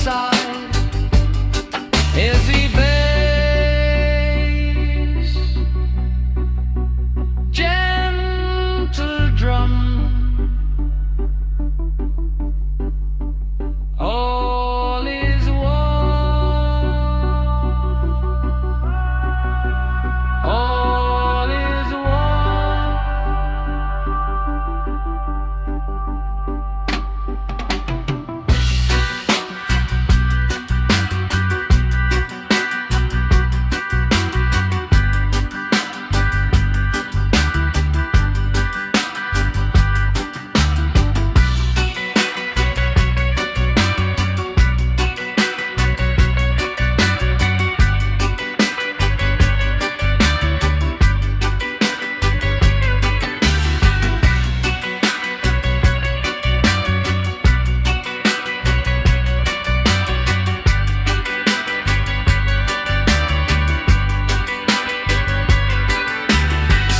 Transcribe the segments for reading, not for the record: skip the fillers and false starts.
side is the bass, gentle drum. All is one. All is one.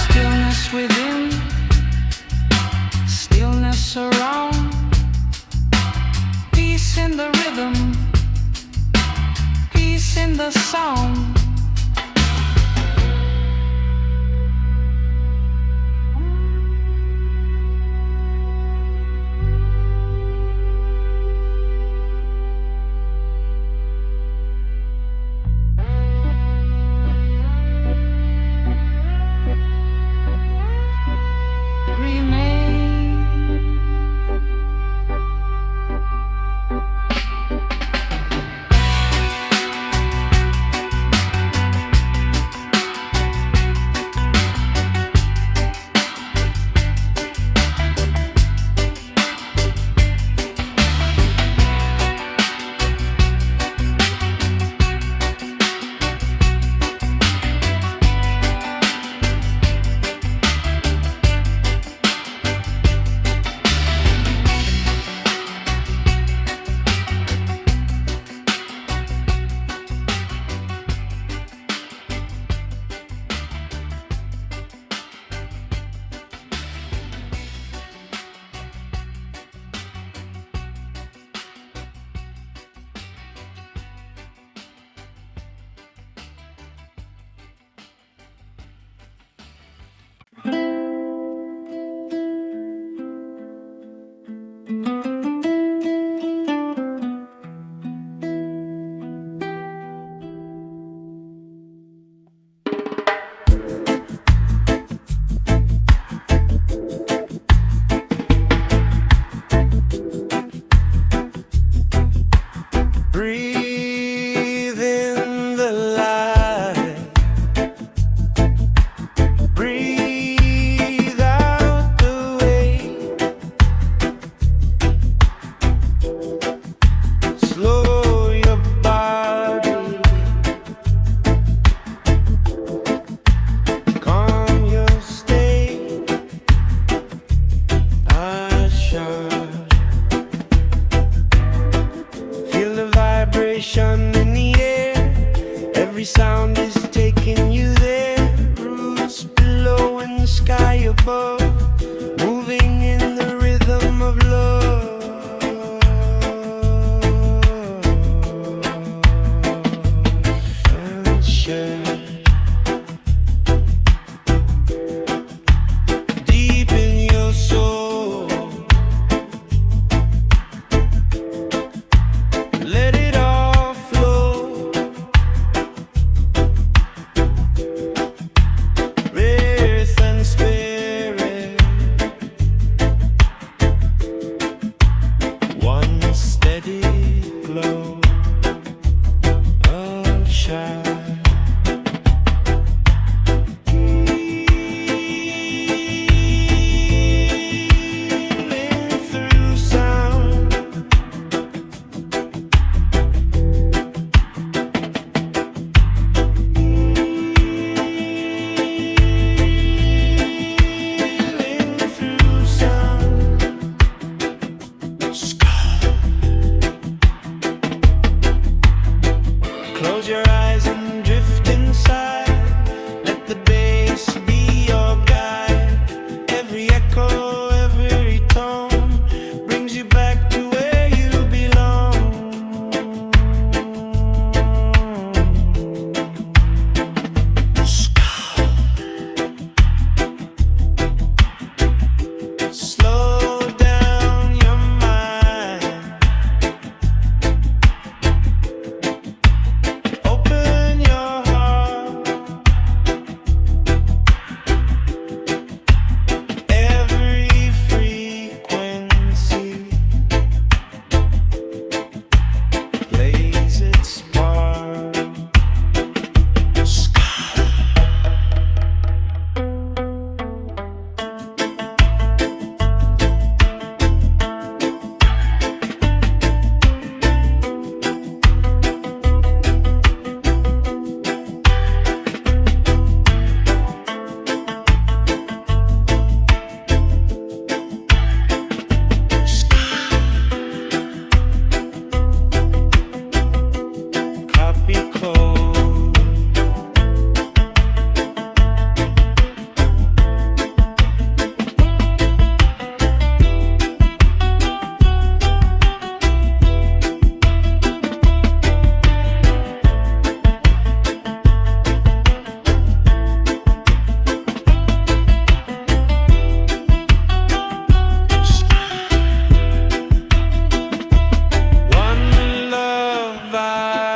Stillness within, stillness around, peace in the rhythm, peace in the sound. Remain. Breathe in the light, breathe out the weight, slow your body, calm your state, usher. Feel the vibration in the air. Every sound is taking you there. Roots below and the sky above, moving in the rhythm of love. Sunshine. Deep in your soul, let it all flow. Earth and spirit, one steady glow of shine. Healing through sound. Healing through sound. Close your eyes and drift inside. Let the bass be your guide. Every echo, every tone brings you back to where you belong.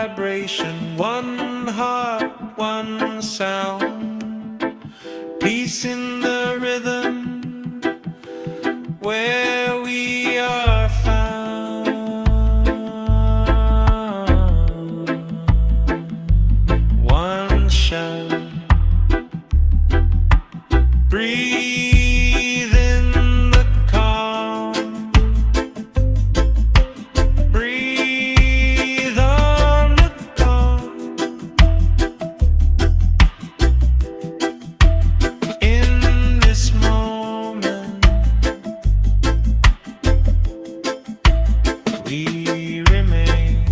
vibration, one heart, one sound. Peace in the rhythm where we are found. One shout. Breathe in the calm. Breathe on the calm. In this moment, we remain.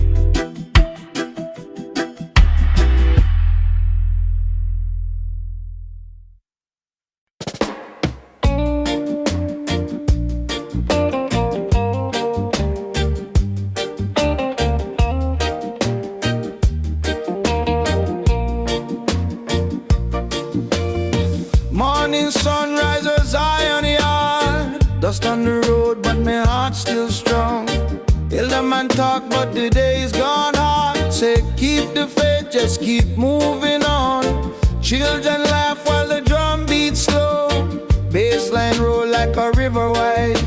Morning sunrise as I on the yard. Dust on the road, but my heart's still strong. Hear the man talk, but the day's gone hard. Say keep the faith, just keep moving on. Children laugh while the drum beats slow. Bassline roll like a river wide.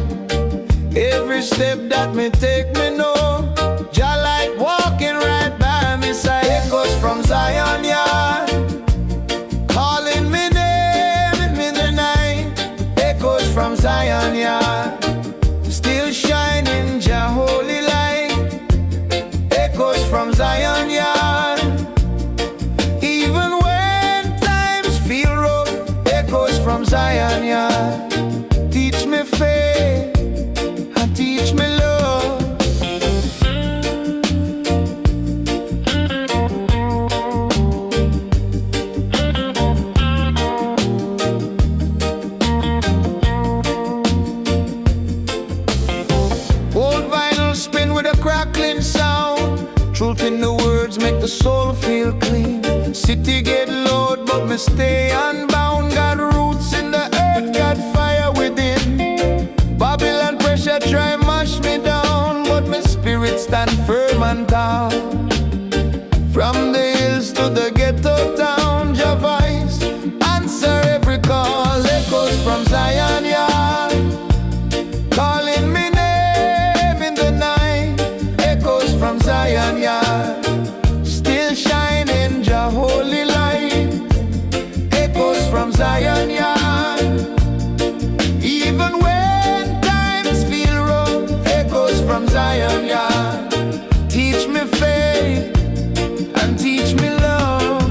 Every step that me take, me know Jah light walking right by me side. Echoes from Zion yard, calling me name in the night. Echoes from Zion yard, still shining Jah holy light. Echoes from Zion yard, even when times feel rough. Echoes from Zion yard, teach me faith and teach me love. Old vinyl spin with a crackling sound. Truth in the words make the soul feel clean. City get loud, but me stay unbound. Got roots in the earth, got fire within. Babylon pressure try mash me down, but my spirit stand firm and tall. From the hills to the ghetto town, Jah voice answer every call. Echoes from Zion yard, calling me name in the night. Echoes from Zion yard, still shining Jah holy light. Echoes from Zion yard, even when times feel rough. Echoes from Zion yard, teach me faith and teach me love.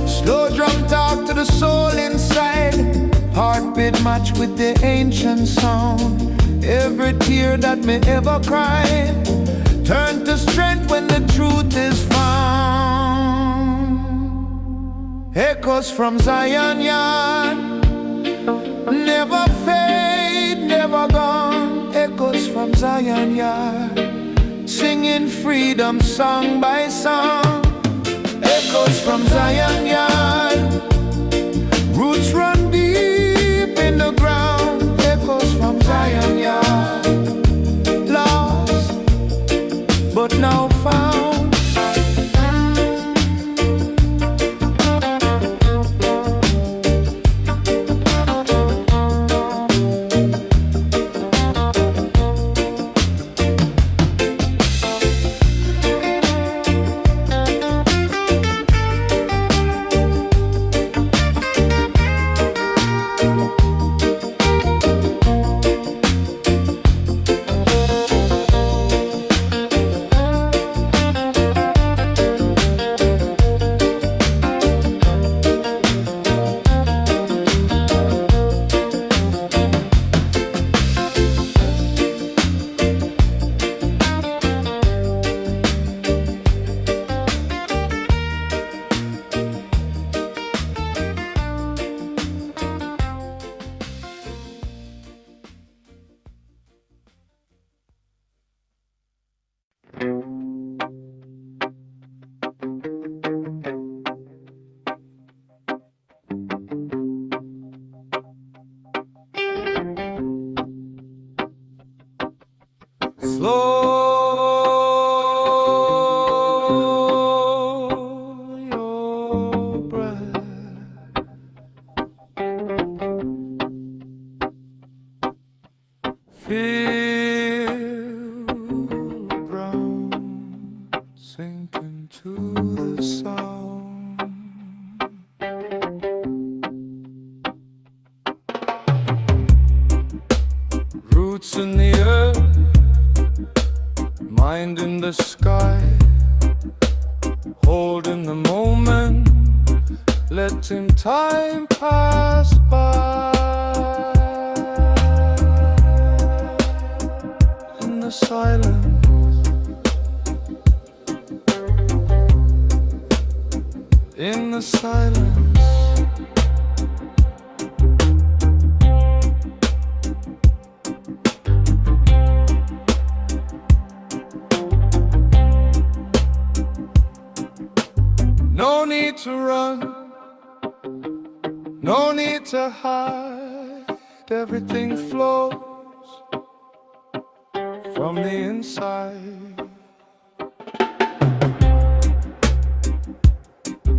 Slow drum talk to the soul inside. Heartbeat match with the ancient sound. Every tear that me ever cried turn to strength when the truth is found. Echoes from Zion yard, never fade, never gone. Echoes from Zion yard, singing freedom song by song. Echoes from Zion yard, roots run deep in the ground. Echoes from Zion yard, lost but now found. the sound. Roots in the earth, mind in the sky, holding the moment, letting time pass by. In the silence, in the silence, no need to run, no need to hide. Everything flows from the inside.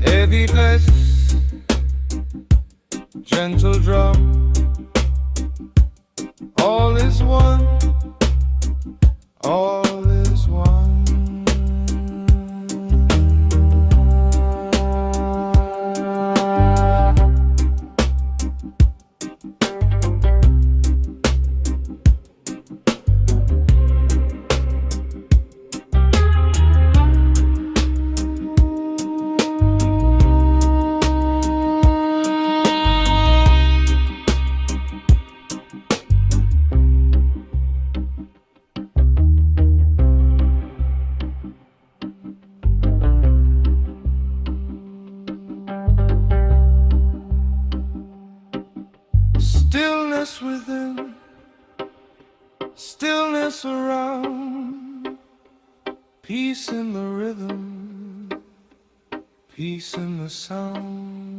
Heavy bass, gentle drum, all is one, all is one. Stillness within, stillness around, peace in the rhythm, peace in the sound.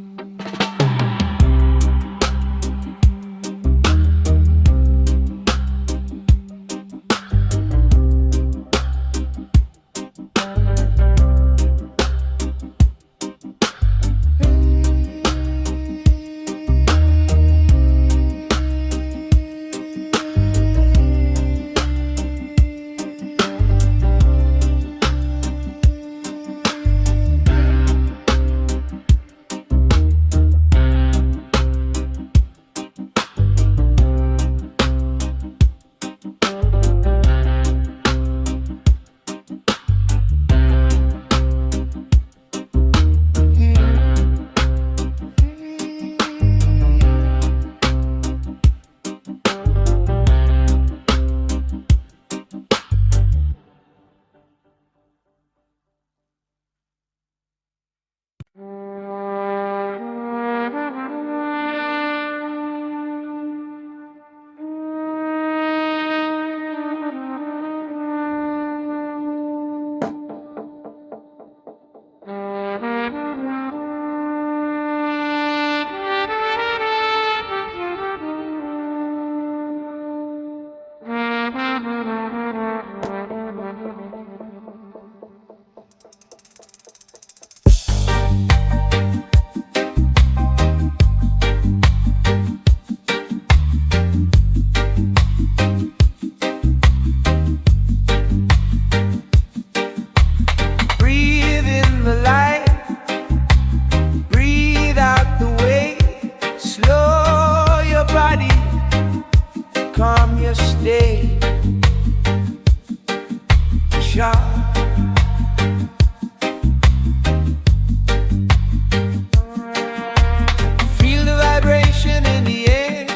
Feel the vibration in the air,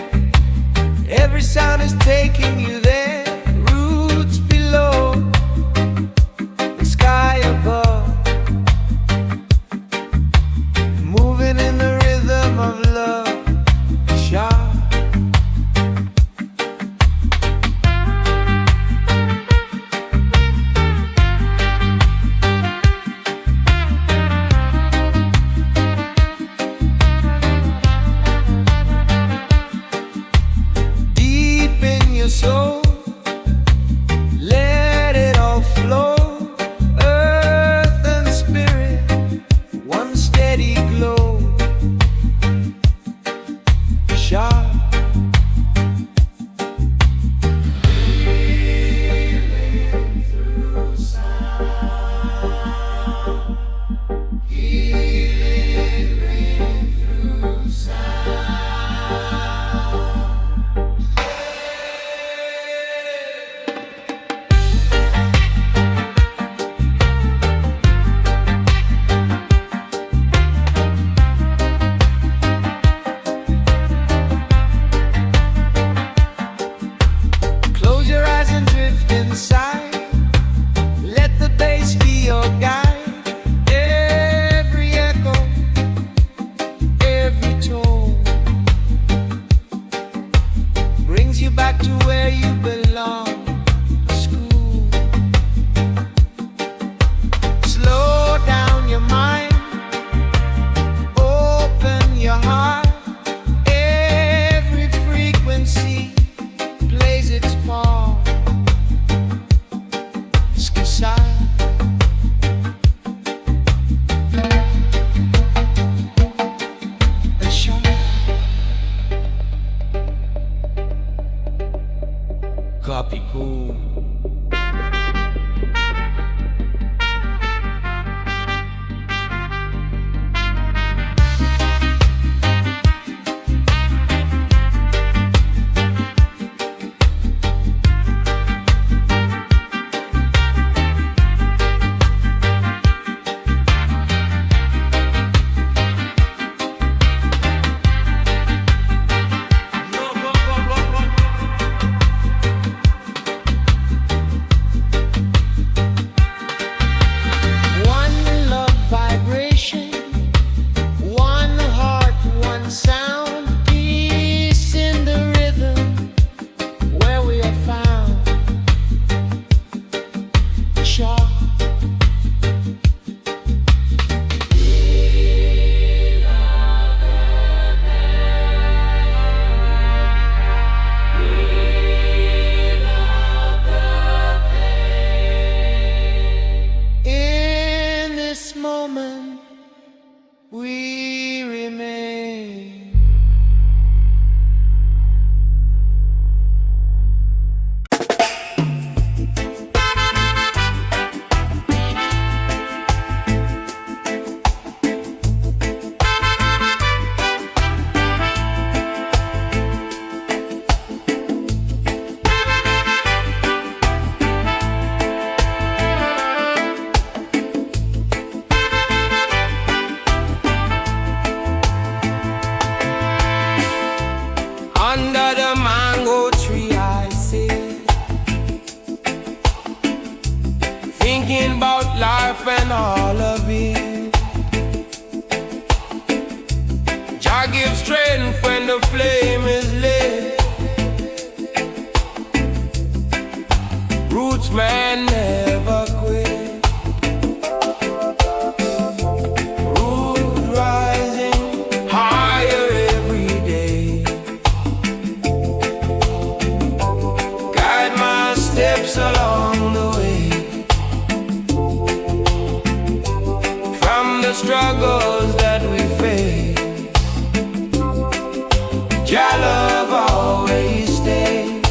every sound is taking you there. Roots below, the sky above, moving in the rhythm of love. Sharp. Soul, let it all flow. Earth and spirit, one steady glow. Sharp. Feeling through sound. we remain. Under the mango tree I sit, thinking about life and all of it. Jah gives strength when the flame is lit. Roots man never quit. Root rising higher every day. Guide my steps along the way. From the struggles that we face, Jah love always stays.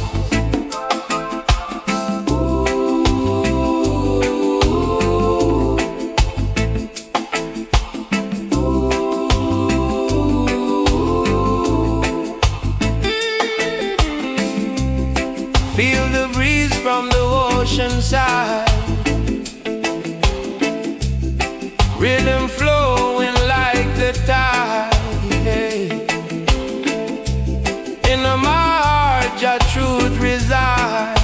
Feel the breeze from the ocean side, rhythm flowing like the tide. In my heart, your truth resides.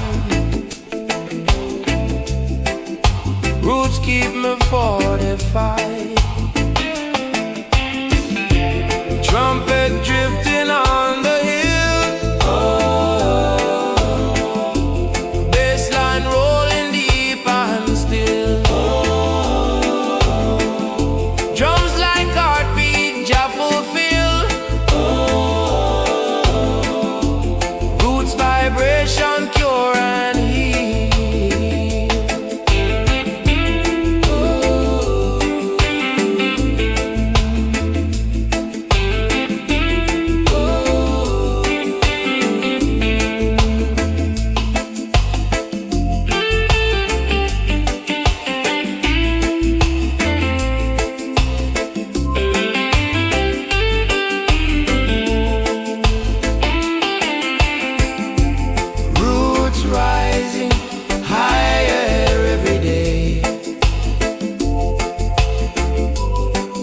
Roots keep me fortified. Trumpet drifting on the hill. Bassline rolling deep and still. Drums like heartbeat, Jah fulfill. Roots vibration cure and heal. Roots rising higher every day.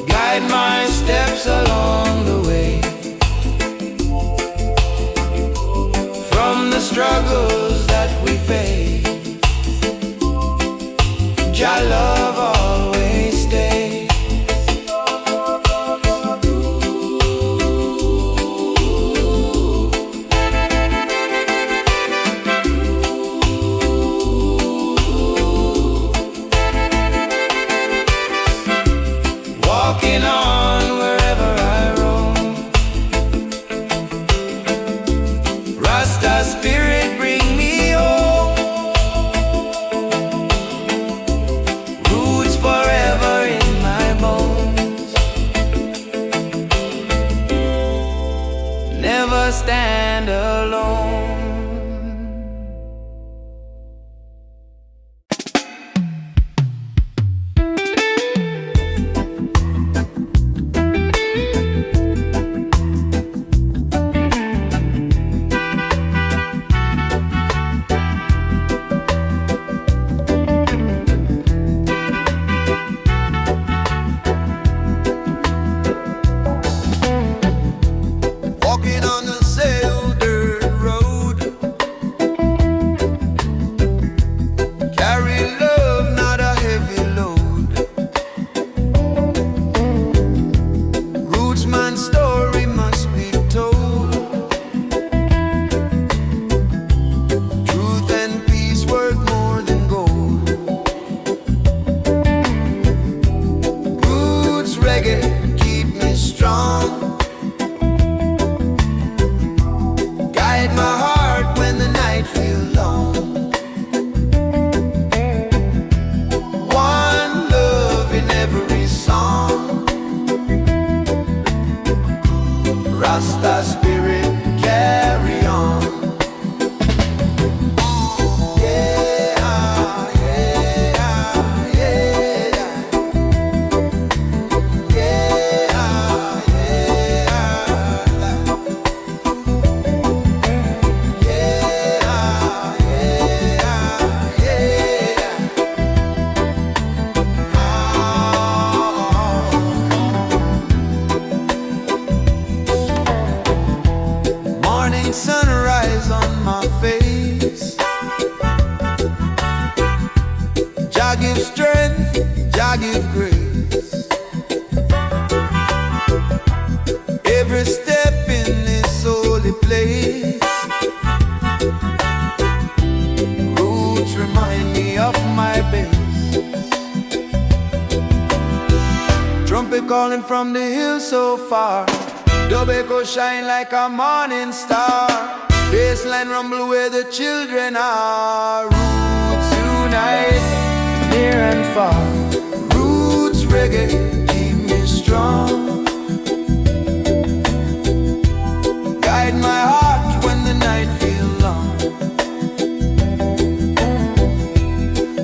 Guide my steps along the way. From the struggles that we face, Jah love always stays. Walking on wherever I roam, Rasta spirit bring me home. Dube calling from the hills so far. Dube go shine like a morning star. Baseline rumble where the children are. Roots unite, near and far. Roots reggae, keep me strong. Guide my heart when the night feels long.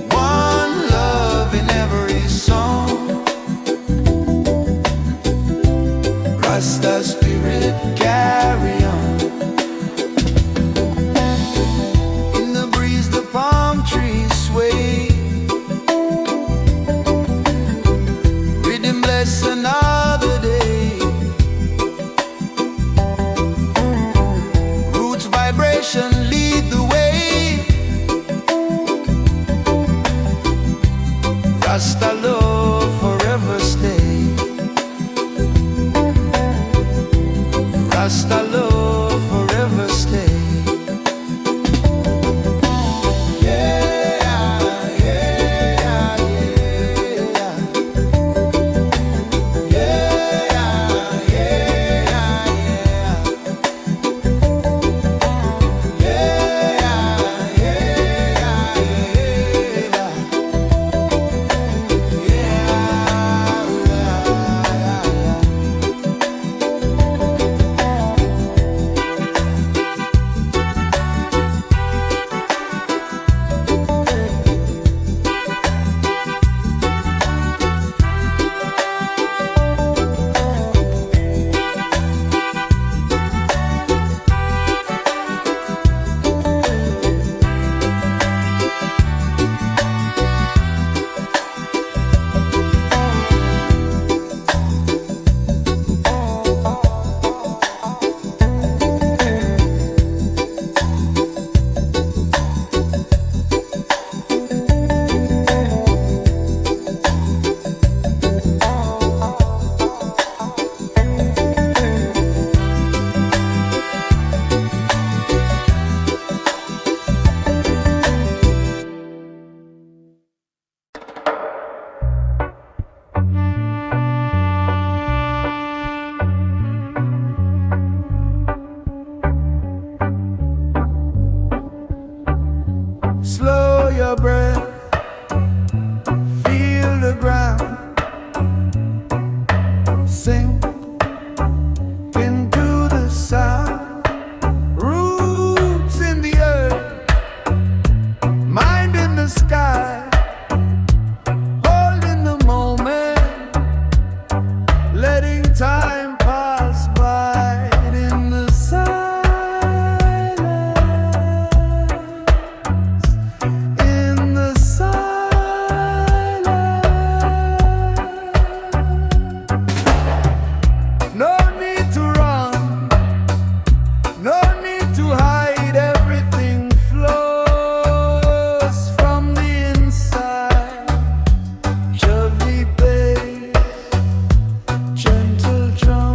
One love in every song. Rasta spirit carry on. In the breeze the palm trees sway. Riddim bless another day. Roots vibration lead the way. Rasta love forever stay. Rasta love forever stay. Slow your breath, feel the ground, sink into the sound. Roots in the earth, mind in the sky, holding the moment, letting time pass by in the silence. No need to run, no need to hide, everything flows from the inside. Chubby bass, gentle drum.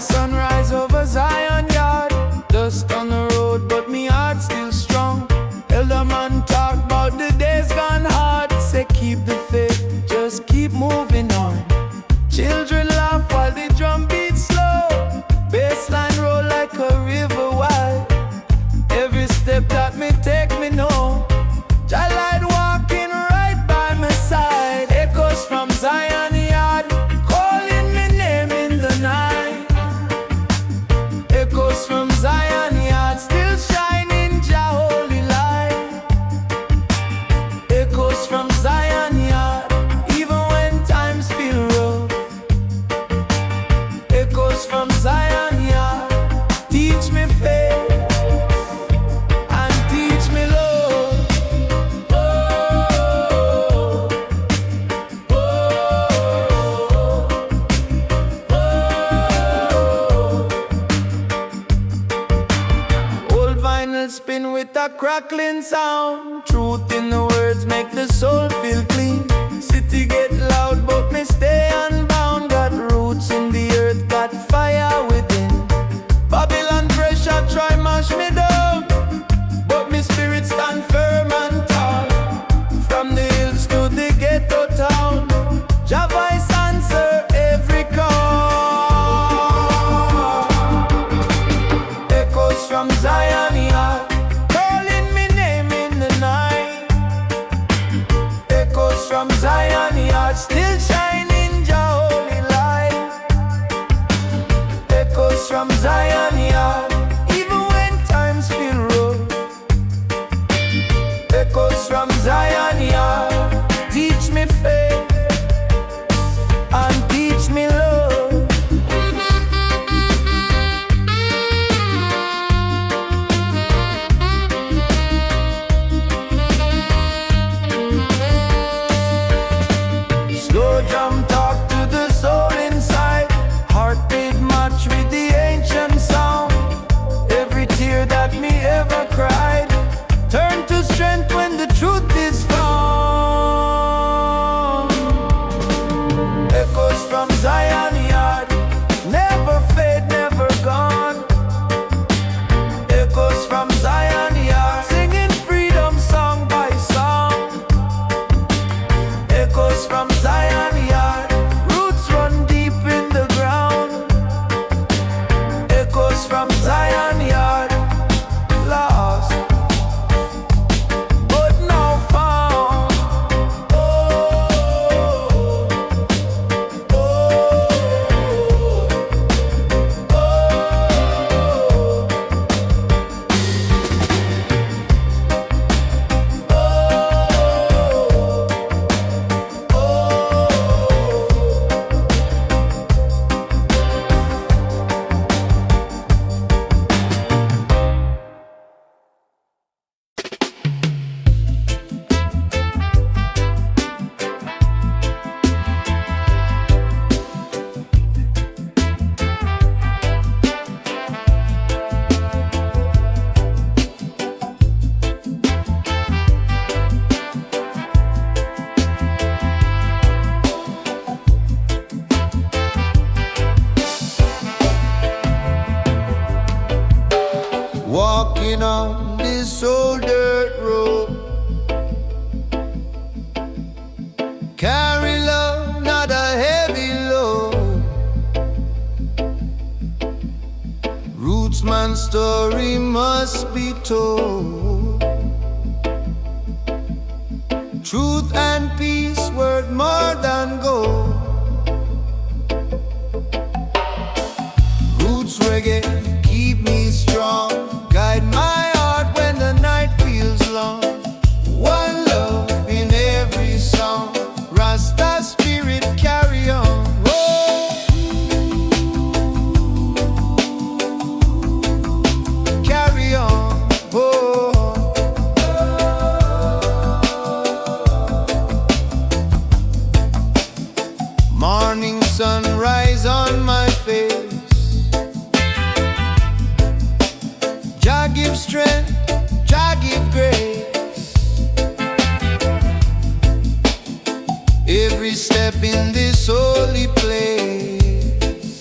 sunrise over Zion yard. Dust on the road, but me heart still strong. Elder man talk about the days gone hard. Say keep the faith, just keep moving on. Children laugh while the drum beats slow. Bassline roll like a river wide. Every step that me take, me know Jah light walking right by my side. Echoes from Zion yard, calling me name in the night. Echoes from Zion yard, still shining Jah holy light. Echoes from Zion yard, even when times feel rough. Echoes from Zion yard, teach me faith and teach me love. Oh, oh, oh. Old vinyl spin with a crackling sound. Truth in the words make the soul feel clean. City get loud but me stay unbound. Got roots in the earth, got fire within. Babylon pressure try mash me down, but me spirit stand firm and tall. From the hills to the ghetto town, Jah voice answer every call. Echoes from Zion yard, calling me name in the night. Echoes from Zion yard, still shining Jah holy light. Echoes from Zion yard, even when times feel rough. Echoes from Zion yard, teach me faith and teach me love. Slow drum talk to the soul inside. Heartbeat match with the ancient sound. Every tear that me ever cried turn to strength when the truth is found. Echoes from Zion yard, never fade, never gone. Echoes from Zion yard, singing freedom song by song. Echoes from Zion yard, roots run deep in the ground. Echoes from Zion yard, lost but now found. Oh, oh, walking on this old dirt road. Carry love, not a heavy load. Roots man's story must be told. Truth and peace worth more than gold. Roots reggae keep me strong. Guide my heart when the night feels long. One love in every song. Rasta spirit carry on. Oh. Carry on. Oh. Morning sunrise on my face. Jah give strength, Jah give grace. Every step in this holy place,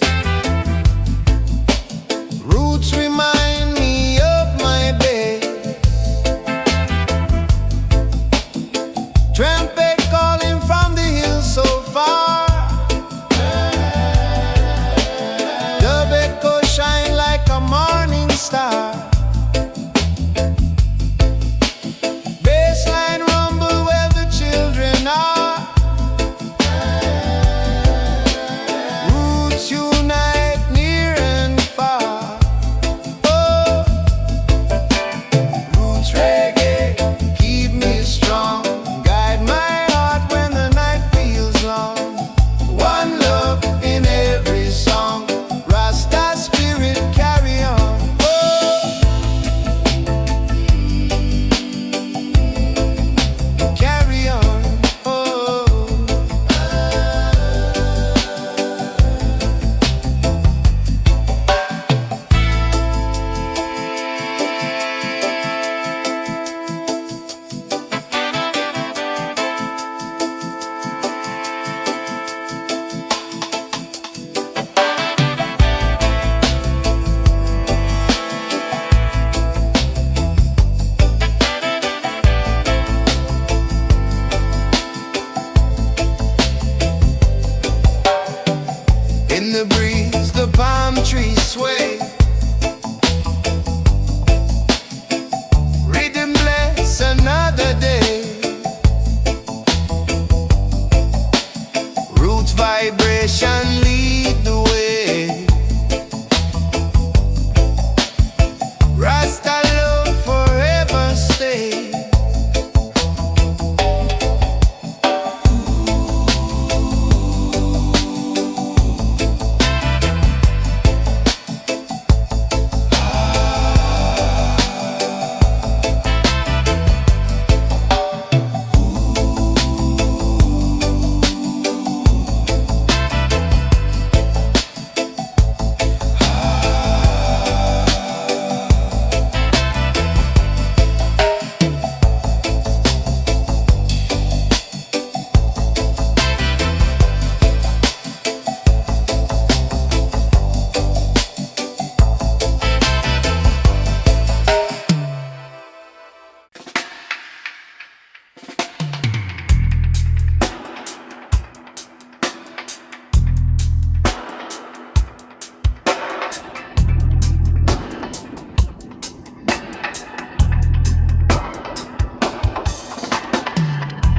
In the breeze, the palm trees sway. Rhythm bless another day. Roots vibration lead the way. Rasta love forever stay.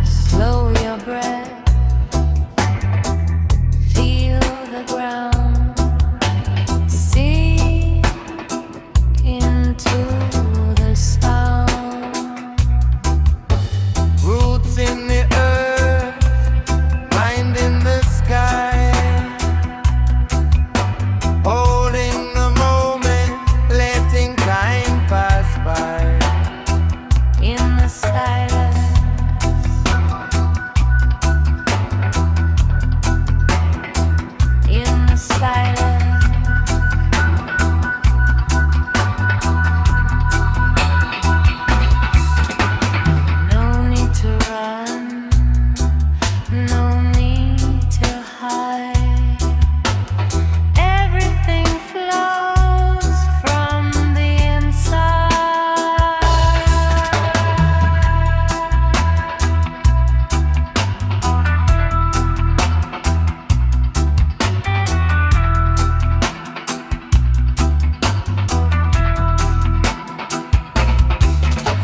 Slow your breath, feel the ground, sink into the sound. Roots in the earth, mind in the sky. Holding the moment, letting time pass by. In the silence, in the silence, no need to run, no need to hide. Everything flows from the inside.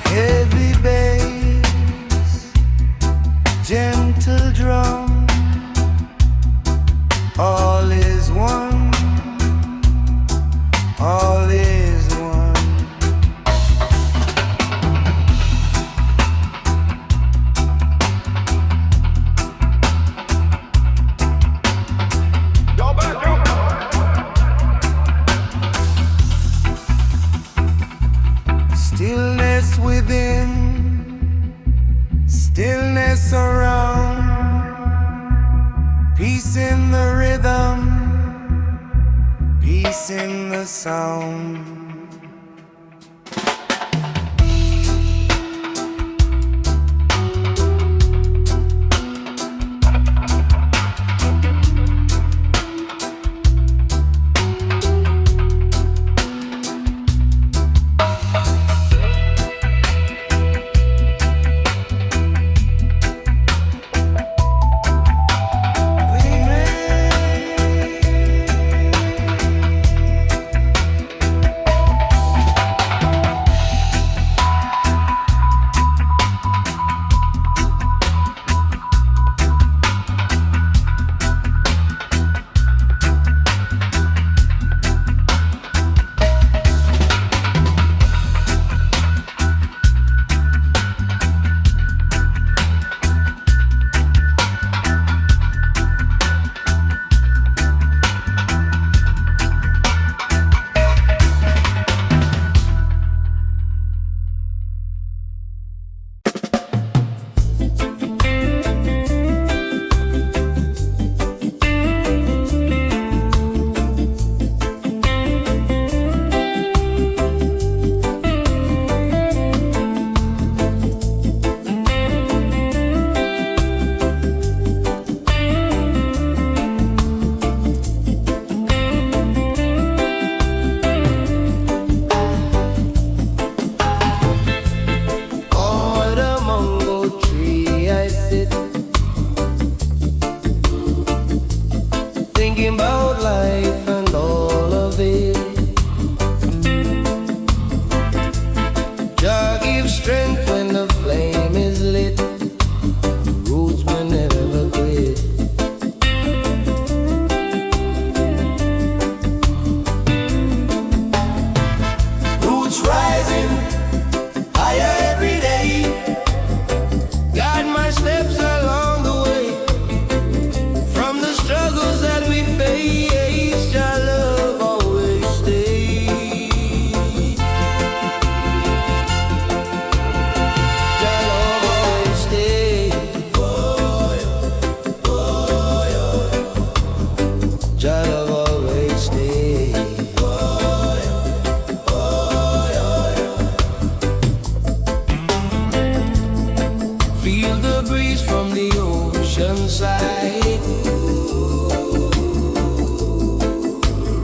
Heavy bass, gentle drum, all is one, all is one. Stillness within, stillness around, peace in the rhythm, peace in the sound. Jah love always stay. Feel the breeze from the ocean side,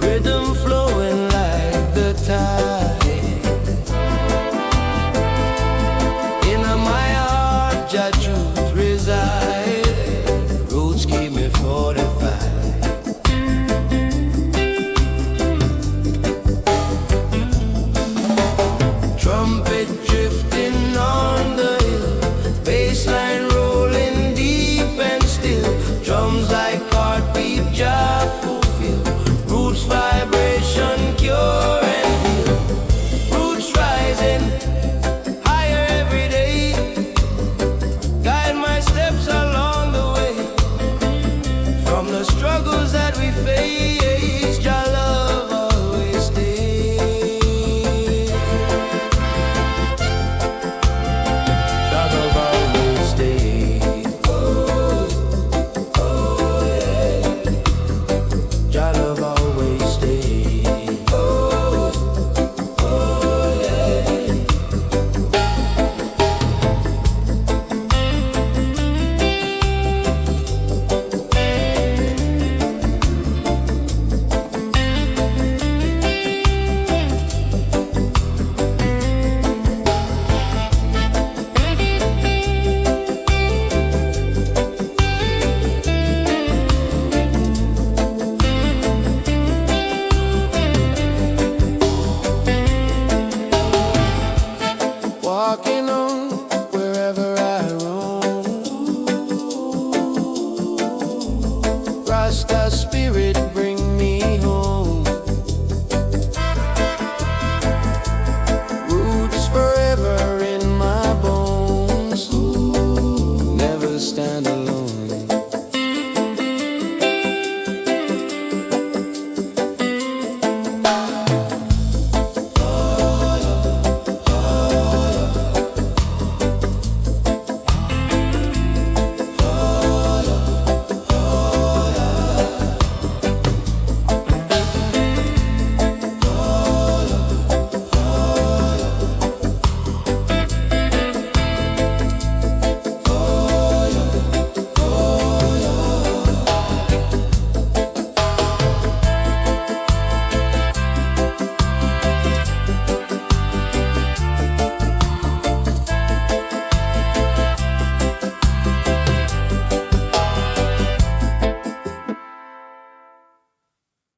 rhythm flowing like the tide.